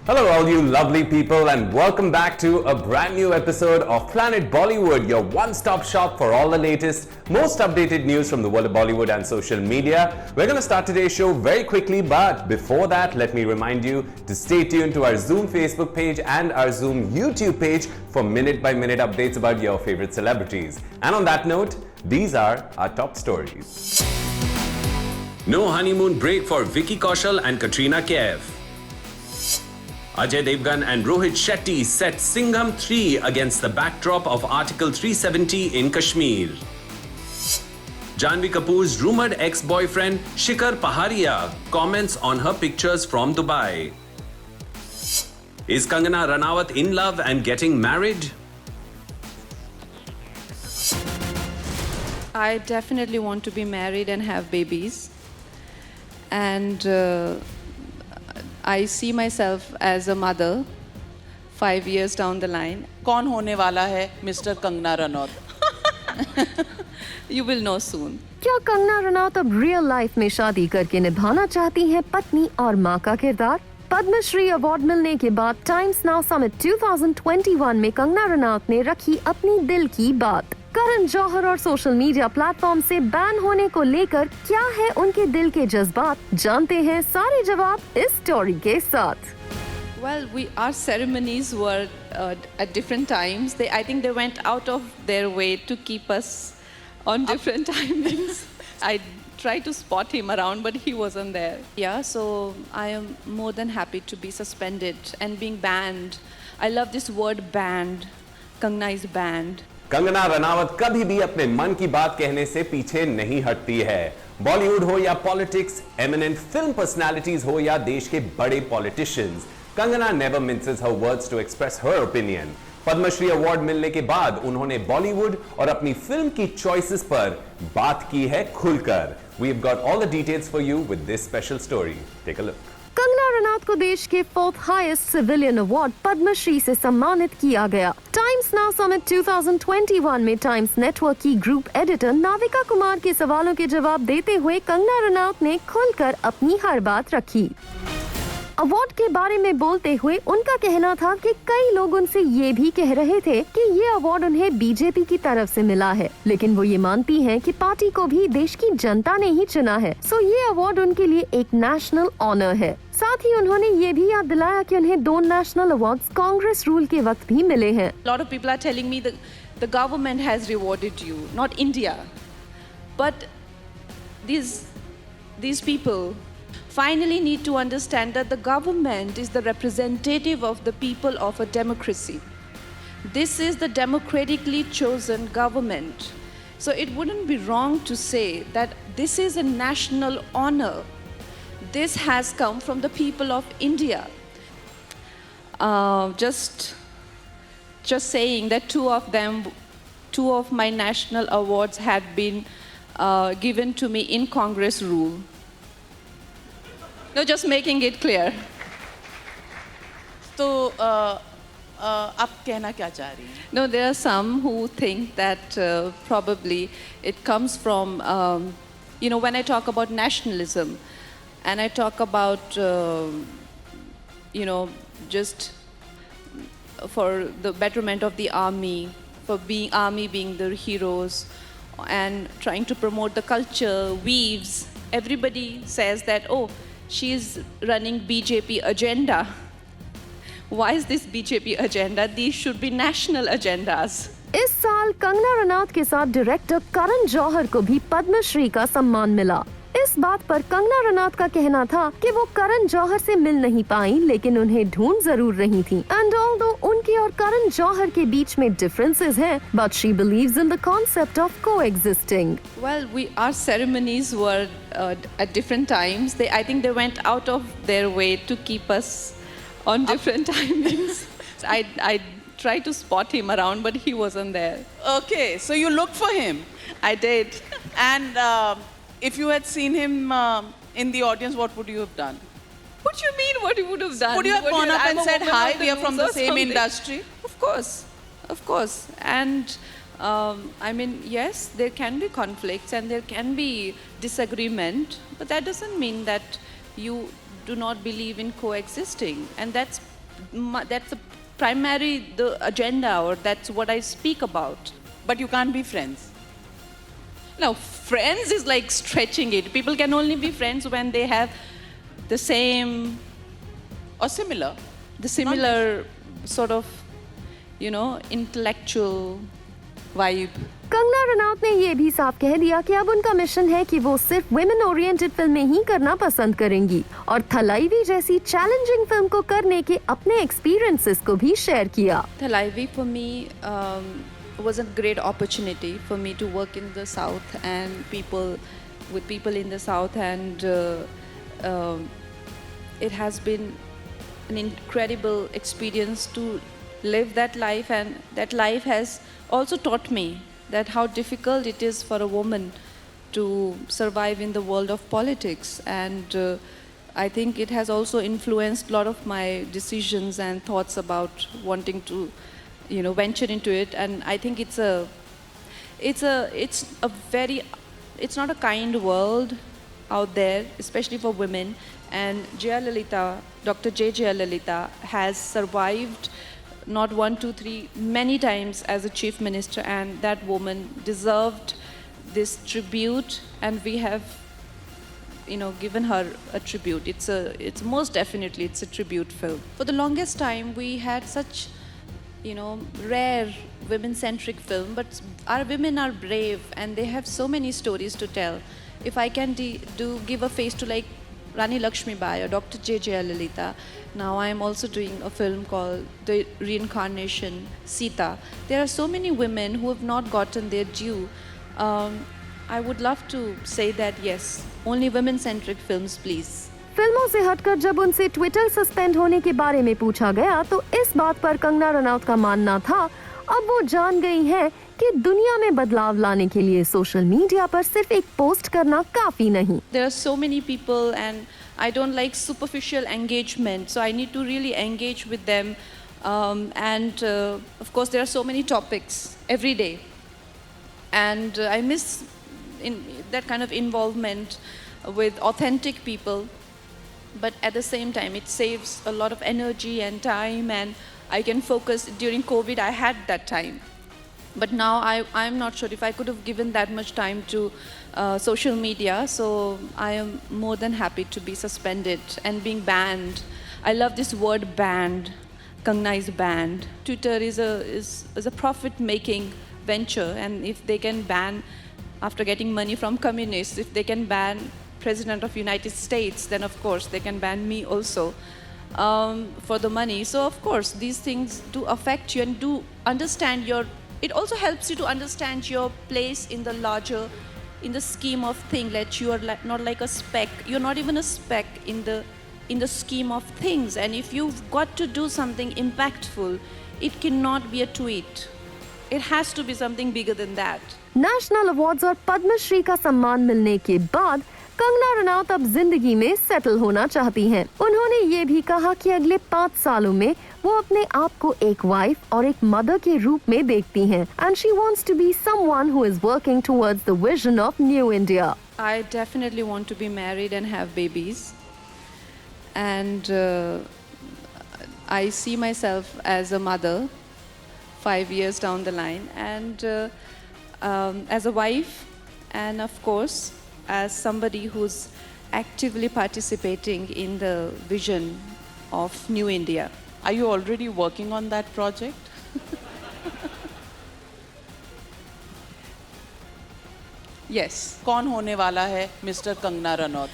Hello all you lovely people and welcome back to a brand new episode of Planet Bollywood, your one-stop shop for all the latest, most updated news from the world of Bollywood and social media. We're going to start today's show very quickly, but before that, let me remind you to stay tuned to our Zoom Facebook page and our Zoom YouTube page for minute-by-minute updates about your favorite celebrities. And on that note, these are our top stories. No honeymoon break for Vicky Kaushal and Katrina Kaif. Ajay Devgan and Rohit Shetty set Singham 3 against the backdrop of Article 370 in Kashmir. Janhvi Kapoor's rumored ex-boyfriend Shikhar Paharia comments on her pictures from Dubai. Is Kangana Ranaut in love and getting married? I definitely want to be married and have babies. And I see myself as a mother 5 years down the line. कौन होने वाला है mister Kangana Ranaut? You will know soon. क्या कंगना रनौत अब real life में शादी करके निभाना चाहती हैं पत्नी और मां का किरदार? पद्मश्री अवार्ड मिलने के बाद टाइम्स नाउ समिट 2021 में कंगना रनौत ने रखी अपनी दिल की बात। करण जौहर और सोशल मीडिया प्लेटफॉर्म से बैन होने को लेकर क्या है उनके दिल के जज्बात, जानते हैं सारे जवाब इस स्टोरी के साथ। Well, our ceremonies were at different times. I think they went out of their way to keep us on different timings. I tried to spot him around, but he wasn't there. Yeah, so I am more than happy to be suspended and being banned. I love this word banned. Kangna is banned. Kangana Ranaut कभी भी अपने मन की बात कहने से पीछे नहीं हटती है। बॉलीवुड हो या पॉलिटिक्स, एमिनेंट फिल्म पर्सनालिटीज हो या देश के बड़े politicians, Kangana never misses her words to express her opinion. Padmashri award मिलने के बाद उन्होंने बॉलीवुड और अपनी फिल्म की चॉइसेस पर बात की है खुलकर। We have got all the details for you with this special story. Take a look. Kangana Ranaut को देश के 4th highest civilian award Padmashri से सम्मानित किया गया। टाइम्स नाउ समिट 2021 में टाइम्स नेटवर्क की ग्रुप एडिटर नाविका कुमार के सवालों के जवाब देते हुए कंगना रनौत ने खुलकर अपनी हर बात रखी। अवार्ड के बारे में बोलते हुए उनका कहना था कि कई लोग उनसे ये भी कह रहे थे कि ये अवार्ड उन्हें बीजेपी की तरफ से मिला है, लेकिन वो ये मानती हैं कि पार्टी को भी देश की जनता ने ही चुना है, सो ये अवार्ड उनके लिए एक नेशनल ऑनर है। साथ ही उन्होंने ये भी याद दिलाया कि उन्हें 2 नेशनल अवार्ड्स कांग्रेस रूल के वक्त भी मिले हैं। lot of people are telling me that the government has rewarded you, not India. But these people finally need to understand that the government is the representative of the people of a democracy. This is the democratically chosen government. So it wouldn't be wrong to say that this is a national honor. This has come from the people of India. Just saying that two of my national awards had been given to me in Congress rule. No, just making it clear. तो आप कहना क्या चाह रही हैं? No, there are some who think that probably it comes from, when I talk about nationalism and I talk about, just for the betterment of the army, for army being the heroes and trying to promote the culture, weaves. Everybody says that, oh, she's running BJP agenda. Why is this BJP agenda? These should be national agendas. इस साल कंगना रनौत के साथ director Karan Johar को भी पद्मश्री का सम्मान मिला। इस बात पर कंगना रनौत का कहना था कि वो करण जौहर से मिल नहीं पाई, लेकिन उन्हें ढूंढ जरूर रही थी। एंड ऑल्दो उनके और करण जौहर के बीच में डिफरेंसेस हैं, but she believes in the concept of coexisting. Well, our ceremonies were at different times. I think they went out of their way to keep us on different timings. I tried to spot him around, but he wasn't there. Okay, so you looked for him. I did. And if you had seen him in the audience, what would you have done? What do you mean? What you would have done? Would you have gone up and said, "Hi, we are from the same something?" industry"? Of course. And yes, there can be conflicts and there can be disagreement, but that doesn't mean that you do not believe in coexisting. And that's that's the agenda, or that's what I speak about. But you can't be friends. Now, friends is like stretching it. People can only be friends when they have the same, Or similar. the similar sort of, intellectual vibe. Kangana Ranaut ने ये भी साफ कह दिया कि अब उनका mission है कि वो सिर्फ वुमेन ओरिएंटेड फिल्में ही करना पसंद करेंगी और थलाईवी जैसी चैलेंजिंग फिल्म को करने के अपने एक्सपीरियंसेस को भी शेयर किया। Thalaivi for me was a great opportunity for me to work in the South and with people in the South, and it has been an incredible experience to live that life, and that life has also taught me that how difficult it is for a woman to survive in the world of politics, and I think it has also influenced a lot of my decisions and thoughts about wanting to venture into it. And I think it's not a kind world out there, especially for women, and Dr. J. Jayalalitha has survived not 1, 2, 3, many times as a chief minister, and that woman deserved this tribute, and we have given her a tribute. It's most definitely it's a tribute film. For the longest time we had such rare women-centric film, but our women are brave and they have so many stories to tell. If I can give a face to like Rani Lakshmibai or Dr. J. Jayalalitha, now I am also doing a film called The Reincarnation, Sita. There are so many women who have not gotten their due. I would love to say that yes, only women-centric films, please. फिल्मों से हटकर जब उनसे Twitter suspend होने के बारे में पूछा गया तो इस बात पर कंगना रनौत का मानना था अब वो जान गई हैं कि दुनिया में बदलाव लाने के लिए सोशल मीडिया पर सिर्फ एक पोस्ट करना काफी नहीं। There are so many people and I don't like superficial engagement, so I need to really engage with them, and of course there are so many topics every day, and I miss that kind of involvement with authentic people. But at the same time, it saves a lot of energy and time, and I can focus. During COVID, I had that time. But now I'm not sure if I could have given that much time to social media, so I am more than happy to be suspended and being banned. I love this word banned. Kangna is banned. Twitter is a profit-making venture, and if they can ban, after getting money from communists, if they can ban President of United States, then of course they can ban me also for the money. So of course these things do affect you and do understand it also helps you to understand your place in the scheme of things, that you are not like a speck. You're not even a speck in the scheme of things, and if you've got to do something impactful, it cannot be a tweet. It has to be something bigger than that. National awards और पद्मश्री का सम्मान मिलने के बाद कंगना रनौत अब जिंदगी में settle होना चाहती हैं। उन्होंने ये भी कहा कि अगले 5 सालों में वो अपने आप को एक वाइफ और एक मदर के रूप में देखती हैं, and she wants to be someone who is working towards the vision of New India. I definitely want to be married and have babies, and I see myself as a mother 5 years down the line, and as a wife, and of course as somebody who's actively participating in the vision of New India. Are you already working on that project? Yes. कौन होने वाला है mister Kangana Ranaut?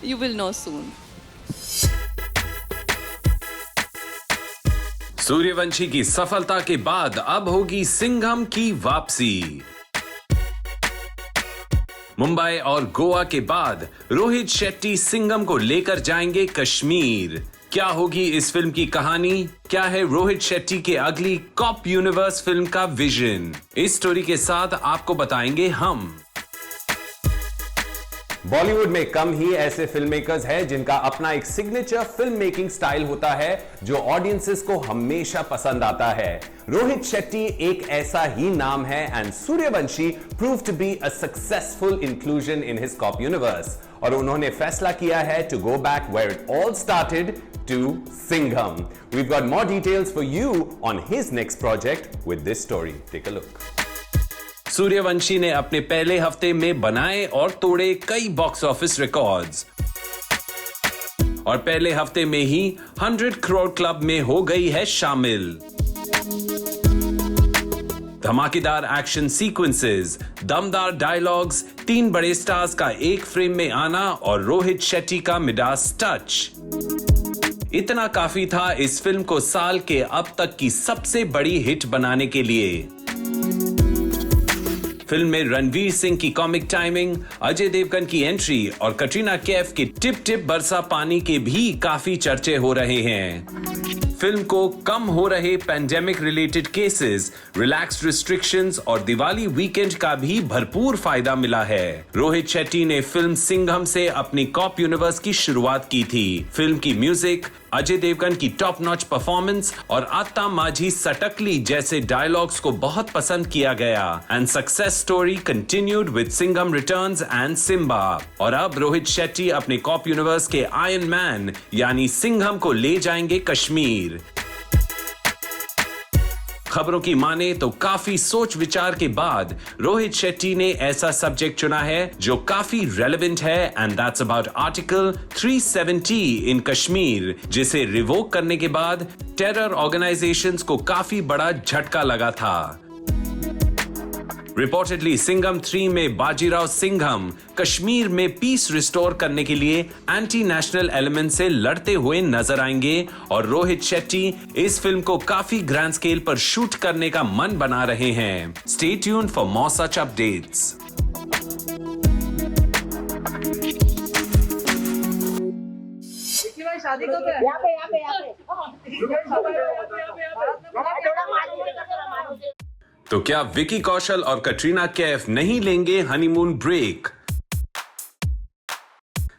You will know soon. Suryavanshi की सफलता के बाद अब होगी सिंघम की वापसी। मुंबई और गोवा के बाद रोहित शेट्टी सिंघम को लेकर जाएंगे कश्मीर। क्या होगी इस फिल्म की कहानी? क्या है रोहित शेट्टी के अगली कॉप यूनिवर्स फिल्म का विजन? इस स्टोरी के साथ आपको बताएंगे हम। बॉलीवुड में कम ही ऐसे फिल्म मेकर्स हैं जिनका अपना एक सिग्नेचर फिल्म मेकिंग स्टाइल होता है जो ऑडियंसेस को हमेशा पसंद आता है। रोहित शेट्टी एक ऐसा ही नाम है and Suryavanshi proved to be a successful inclusion in his cop universe. और उन्होंने फैसला किया है to go back where it all started, to Singham. We've got more details for you on his next project with this story. Take a look. Suryavanshi ने अपने पहले हफ्ते में बनाए और तोड़े कई बॉक्स ऑफिस रिकॉर्ड्स और पहले हफ्ते में ही 100 करोड़ क्लब में हो गई है शामिल। धमाकेदार एक्शन सीक्वेंसेस, दमदार डायलॉग्स, 3 बड़े स्टार्स का एक फ्रेम में आना और रोहित शेट्टी का मिडास टच, इतना काफी था इस फिल्म को साल के अब तक की सबसे बड़ी हिट बनाने के लिए। फिल्म में रणवीर सिंह की कॉमिक टाइमिंग, अजय देवगन की एंट्री और कटरीना कैफ के टिप टिप बरसा पानी के भी काफी चर्चे हो रहे हैं। फिल्म को कम हो रहे pandemic related cases, relaxed restrictions और दिवाली वीकेंड का भी भरपूर फायदा मिला है। रोहित शेट्टी ने फिल्म सिंघम से अपनी कॉप यूनिवर्स की शुरुआत की थी। फिल्म की म्यूजिक, अजय देवगन की टॉप नॉच परफॉर्मेंस और आत्ता माझी सटकली जैसे डायलॉग्स को बहुत पसंद किया गया and success story continued with Singham returns and Simmba. और अब रोहित शेट्टी अपने कॉप यूनिवर्स के आयरन मैन यानी सिंघम को ले जाएंगे कश्मीर। खबरों की माने तो काफी सोच विचार के बाद रोहित शेट्टी ने ऐसा सब्जेक्ट चुना है जो काफी रेलेवेंट है एंड दैट्स अबाउट आर्टिकल 370 इन कश्मीर, जिसे रिवोक करने के बाद टेरर ऑर्गेनाइजेशंस को काफी बड़ा झटका लगा था। रिपोर्टेडली सिंघम 3 में बाजीराव सिंघम कश्मीर में पीस रिस्टोर करने के लिए एंटी नेशनल एलिमेंट से लड़ते हुए नजर आएंगे और रोहित शेट्टी इस फिल्म को काफी ग्रैंड स्केल पर शूट करने का मन बना रहे हैं। Stay tuned for more such updates. शादी को यहाँ पे तो क्या विकी कौशल और कटरीना कैफ नहीं लेंगे हनीमून ब्रेक?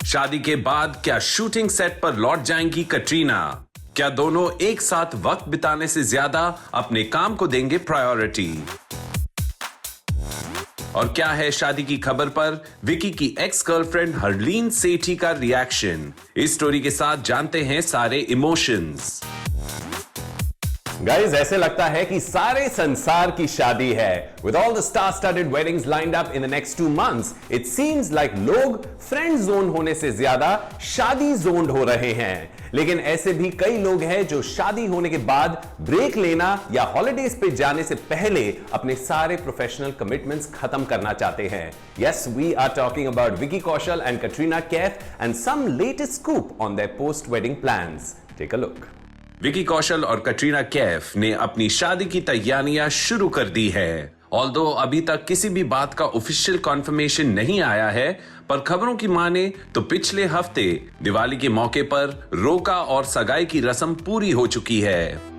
शादी के बाद क्या शूटिंग सेट पर लौट जाएंगी कटरीना? क्या दोनों एक साथ वक्त बिताने से ज्यादा अपने काम को देंगे प्रायोरिटी? और क्या है शादी की खबर पर विकी की एक्स गर्लफ्रेंड हरलीन सेठी का रिएक्शन? इस स्टोरी के साथ जानते हैं सारे इमोशंस। गाइज, ऐसे लगता है कि सारे संसार की शादी है। With all the star-studded weddings lined up in the next 2 months, it seems like लोग फ्रेंड जोन होने से ज्यादा शादी जोन हो रहे हैं। लेकिन ऐसे भी कई लोग हैं जो शादी होने के बाद ब्रेक लेना या हॉलिडेज पे जाने से पहले अपने सारे प्रोफेशनल कमिटमेंट्स खत्म करना चाहते हैं। Yes, we are talking about Vicky Kaushal and Katrina Kaif and some latest scoop on their post-wedding plans. Take a look. Vicky Kaushal और कटरीना कैफ ने अपनी शादी की तैयारियां शुरू कर दी है। ऑल्दो अभी तक किसी भी बात का ऑफिशियल कॉन्फर्मेशन नहीं आया है, पर खबरों की माने तो पिछले हफ्ते दिवाली के मौके पर रोका और सगाई की रस्म पूरी हो चुकी है।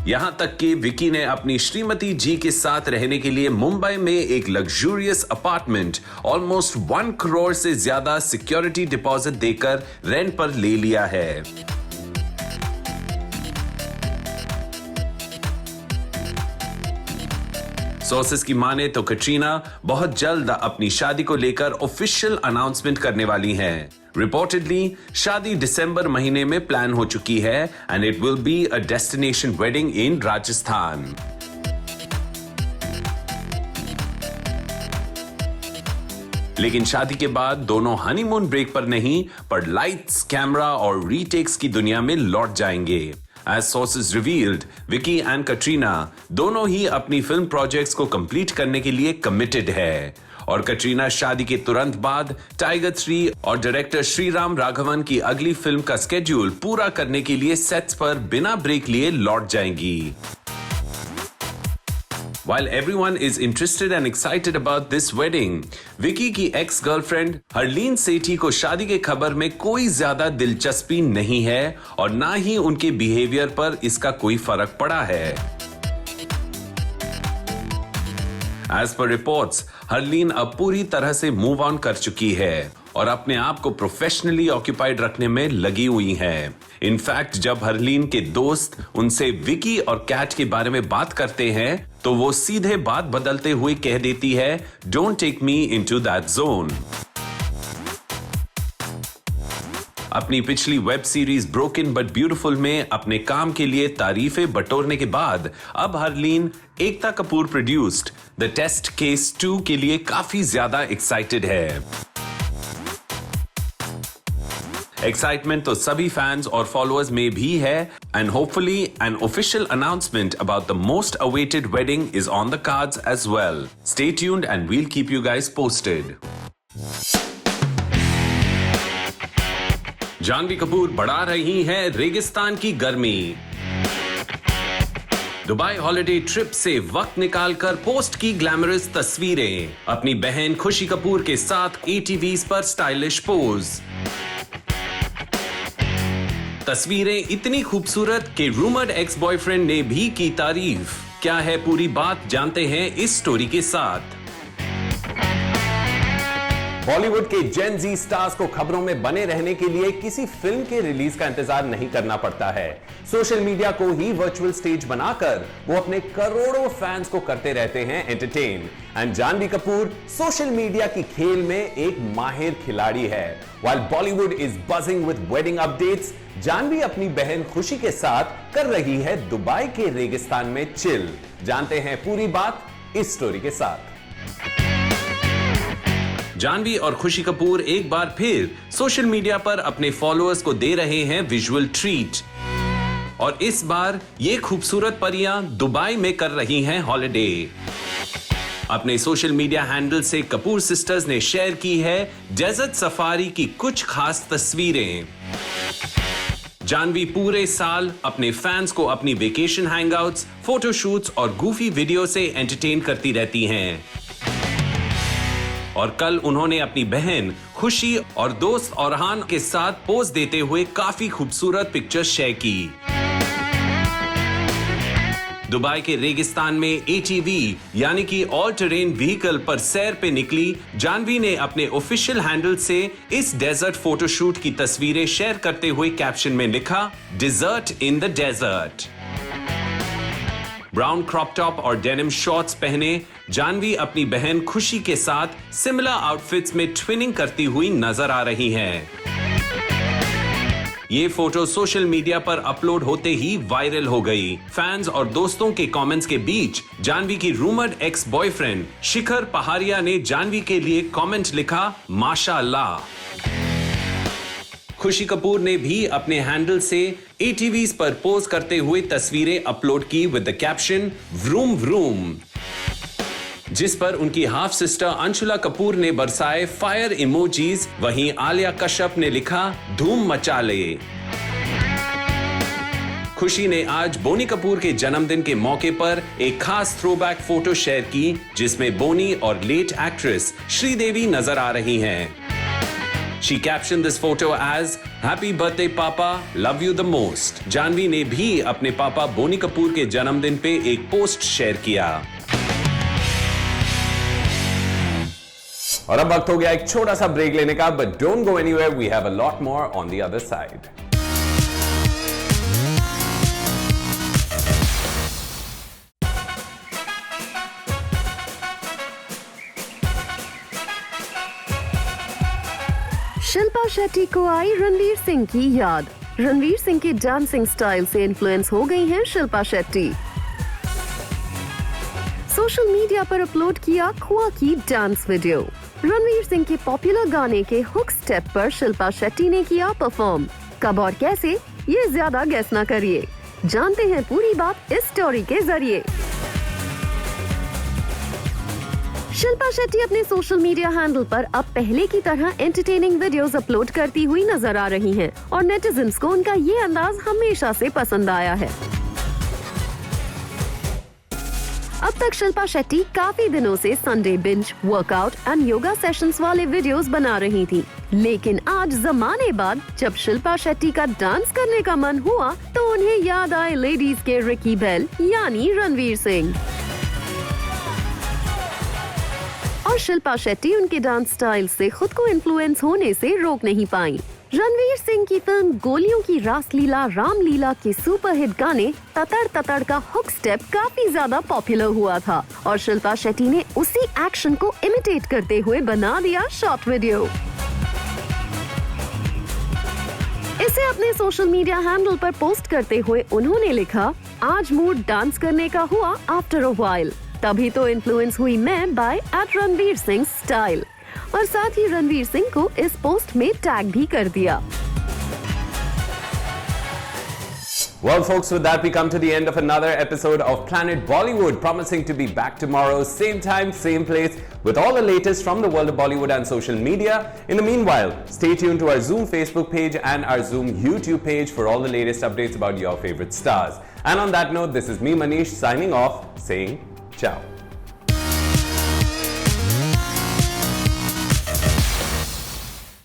यहां तक कि विकी ने अपनी श्रीमती जी के साथ रहने के लिए मुंबई में एक लग्जूरियस अपार्टमेंट ऑलमोस्ट 1 करोड़ से ज्यादा सिक्योरिटी डिपॉजिट देकर रेंट पर ले लिया है। सोर्सेस की माने तो कटरीना बहुत जल्द अपनी शादी को लेकर ऑफिशियल अनाउंसमेंट करने वाली हैं। रिपोर्टेडली शादी दिसंबर महीने में प्लान हो चुकी है and it will be a destination wedding in Rajasthan. लेकिन शादी के बाद दोनों हनीमून ब्रेक पर नहीं, पर लाइट्स, कैमरा और रीटेक्स की दुनिया में लौट जाएंगे। As sources revealed, Vicky and Katrina दोनों ही अपनी फिल्म प्रोजेक्ट्स को कंप्लीट करने के लिए कमिटेड है और कटरीना शादी के तुरंत बाद टाइगर 3 और डायरेक्टर श्रीराम राघवन की अगली फिल्म का स्केड्यूल पूरा करने के लिए सेट्स पर बिना ब्रेक लिए लौट जाएंगी। While everyone is interested and excited about this wedding, Vicky की एक्स गर्लफ्रेंड हरलीन सेठी को शादी के खबर में कोई ज्यादा दिलचस्पी नहीं है और ना ही उनके बिहेवियर पर इसका कोई फर्क पड़ा है। As per reports, हरलीन अब पूरी तरह से मूव ऑन कर चुकी है और अपने आप को प्रोफेशनली ऑक्यूपाइड रखने में लगी हुई हैं। इनफैक्ट जब हरलीन के दोस्त उनसे विकी और कैट के बारे में बात करते हैं तो वो सीधे बात बदलते हुए कह देती है, don't take me into that zone. अपनी पिछली web series broken but beautiful में अपने काम के लिए तारीफें बटोरने के बाद अब Harleen Ekta Kapoor produced the test case 2 के लिए काफी ज्यादा एक्साइटेड है। एक्साइटमेंट तो सभी फैंस और फॉलोअर्स में भी है and hopefully an official announcement about the most awaited wedding is on the cards as well. Stay tuned and we'll keep you guys posted. Janhvi Kapoor बढ़ा रही हैं रेगिस्तान की गर्मी। दुबई हॉलिडे ट्रिप से वक्त निकालकर पोस्ट की ग्लैमरस तस्वीरें। अपनी बहन खुशी कपूर के साथ ATVs पर स्टाइलिश पोज। तस्वीरें इतनी खूबसूरत कि रूमर्ड एक्स बॉयफ्रेंड ने भी की तारीफ। क्या है पूरी बात, जानते हैं इस स्टोरी के साथ। बॉलीवुड के जेन जी स्टार्स को खबरों में बने रहने के लिए किसी फिल्म के रिलीज का इंतजार नहीं करना पड़ता है। सोशल मीडिया को ही वर्चुअल स्टेज बनाकर वो अपने करोड़ों फैंस को करते रहते हैं entertain. And Janhvi Kapoor social media की खेल में एक माहिर खिलाड़ी है। While Bollywood is buzzing with wedding updates, Janvi अपनी बहन खुशी के साथ कर रही है दुबई के रेगिस्तान में चिल। जानते हैं पूरी बात इस स्टोरी के साथ। जानवी और खुशी कपूर एक बार फिर सोशल मीडिया पर अपने फॉलोअर्स को दे रहे हैं विजुअल ट्रीट और इस बार ये खूबसूरत परियां दुबई में कर रही हैं हॉलिडे। अपने सोशल मीडिया हैंडल से कपूर सिस्टर्स ने शेयर की है डेजर्ट सफारी की कुछ खास तस्वीरें। जानवी पूरे साल अपने फैंस को अपनी वेकेशन हैंगआउट्स, फोटोशूट्स और गूफी वीडियो से एंटरटेन करती रहती हैं। और कल उन्होंने अपनी बहन खुशी और दोस्त औरहान के साथ पोज देते हुए काफी खूबसूरत पिक्चर्स शेयर की। दुबई के रेगिस्तान में ATV यानी कि ऑल टेरेन व्हीकल पर सैर पे निकली जानवी ने अपने ऑफिशियल हैंडल से इस डेजर्ट फोटोशूट की तस्वीरें शेयर करते हुए कैप्शन में लिखा, dessert in the desert. Brown crop top और डेनिम शॉर्ट्स पहने जानवी अपनी बहन खुशी के साथ सिमिलर आउटफिट्स में ट्विनिंग करती हुई नजर आ रही हैं। ये फोटो सोशल मीडिया पर अपलोड होते ही वायरल हो गई। फैंस और दोस्तों के कमेंट्स के बीच जानवी की रूमर्ड एक्स बॉयफ्रेंड शिखर पहाड़िया ने जानवी के लिए कमेंट लिखा, माशाअल्लाह। खुशी कपूर ने भी अपने हैंडल से ATVs पर पोज करते हुए तस्वीरें अपलोड की with the caption vroom vroom, जिस पर उनकी हाफ सिस्टर अंशुला कपूर ने बरसाए फायर इमोजीज। वहीं आलिया कश्यप ने लिखा, धूम मचा ले। खुशी ने आज बोनी कपूर के जन्मदिन के मौके पर एक खास थ्रोबैक फोटो शेयर की जिसमें बोनी और लेट एक्ट्रेस श्रीदेवी नजर आ रही हैं। She captioned this photo as Happy birthday Papa, love you the most. Janvi ने भी अपने पापा बोनी कपूर के जन्मदिन पे एक पोस्ट शेयर किया। और अब वक्त हो गया एक छोटा सा ब्रेक लेने का, but don't go anywhere, we have a lot more on the other side. Shilpa Shetty को आई रणवीर सिंह की याद। रणवीर सिंह के डांसिंग स्टाइल से इन्फ्लुएंस हो गई हैं शिल्पा शेट्टी। सोशल मीडिया पर अपलोड किया खुआ की डांस वीडियो। रणवीर सिंह के पॉपुलर गाने के हुक स्टेप पर शिल्पा शेट्टी ने किया परफॉर्म। कब और कैसे, ये ज्यादा गेस ना करिए, जानते हैं पूरी बात इस स्टोरी के जरिए। शिल्पा शेट्टी अपने सोशल मीडिया हैंडल पर अब पहले की तरह एंटरटेनिंग वीडियोस अपलोड करती हुई नजर आ रही हैं और नेटिजन्स को उनका ये अंदाज हमेशा से पसंद आया है। अब तक शिल्पा शेट्टी काफी दिनों से Sunday binge, workout and yoga sessions वाले वीडियोस बना रही थी, लेकिन आज जमाने बाद जब शिल्पा शेट्टी का डांस करने का मन हुआ तो उन्हें याद आए लेडीज के रिकी बेल यानी रणवीर सिंह। और शिल्पा शेट्टी उनके डांस स्टाइल से खुद को इन्फ्लुएंस होने से रोक नहीं पाई। रणवीर सिंह की फिल्म गोलियों की रासलीला रामलीला के सुपरहिट गाने ततड़ ततड़ का हुक स्टेप काफी ज्यादा पॉपुलर हुआ था और शिल्पा शेट्टी ने उसी एक्शन को इमिटेट करते हुए बना दिया शॉर्ट वीडियो। इसे अपने सोशल मीडिया हैंडल पर पोस्ट करते हुए उन्होंने लिखा, आज मूड डांस करने का हुआ आफ्टर अ व्हाइल, तभी तो इन्फ्लुएंस हुई मैं बाय @रणवीर सिंह स्टाइल। और साथ ही रणवीर सिंह को इस पोस्ट में टैग भी कर दिया। Well, folks, with that, we come to the end of another episode of Planet Bollywood, promising to be back tomorrow, same time, same place, with all the latest from the world of Bollywood and social media. In the meanwhile, stay tuned to our Zoom Facebook page and our Zoom YouTube page for all the latest updates about your favorite stars. And on that note, this is me, Manish, signing off, saying ciao.